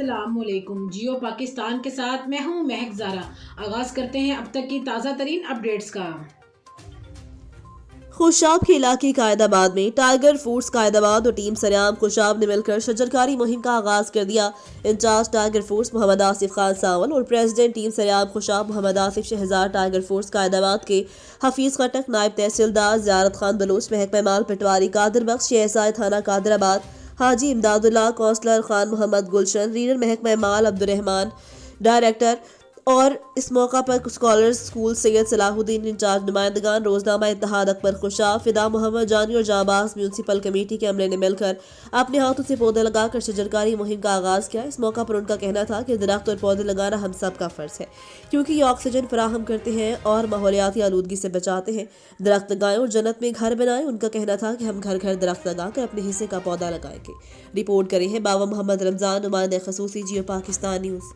السلام علیکم۔ جیو پاکستان کے ساتھ میں ہوں مہک زارا۔ آغاز کرتے ہیں اب تک کی تازہ ترین اپڈیٹس کا۔ خوشاب کے علاقے قائد آباد میں ٹائیگر فورس قائد آباد اور ٹیم سریام خوشاب نے مل کر شجرکاری مہم کا آغاز کر دیا۔ انچارج ٹائیگر فورس محمد آصف خان ساول اور پریزیڈنٹ ٹیم سریام خوشاب محمد آصف شہزاد، ٹائیگر فورس قائد آباد کے حفیظ خٹک، نائب تحصیلدار زیارت خان بلوچ، محکمہ مال پٹواری قادر بخش، ASI تھانہ قادر آباد حاجی امداد اللہ، کونسلر خان محمد گلشن، ریڈر محکمہ مال عبدالرحمان، ڈائریکٹر اور اس موقع پر اسکالرز اسکول سید صلاح الدین انچارج نمائندگان، روزنامہ اتحاد اکبر خوشاب، فدا محمد جانی اور جانباز میونسپل کمیٹی کے عملے نے مل کر اپنے ہاتھوں سے پودے لگا کر شجرکاری مہم کا آغاز کیا۔ اس موقع پر ان کا کہنا تھا کہ درخت اور پودے لگانا ہم سب کا فرض ہے، کیونکہ یہ آکسیجن فراہم کرتے ہیں اور ماحولیاتی آلودگی سے بچاتے ہیں۔ درخت لگائیں اور جنت میں گھر بنائیں۔ ان کا کہنا تھا کہ ہم گھر گھر درخت لگا کر اپنے حصے کا پودا لگائیں گے۔ رپورٹ کریں ہیں باوا محمد رمضان، نمائندہ خصوصی جیو پاکستان نیوز۔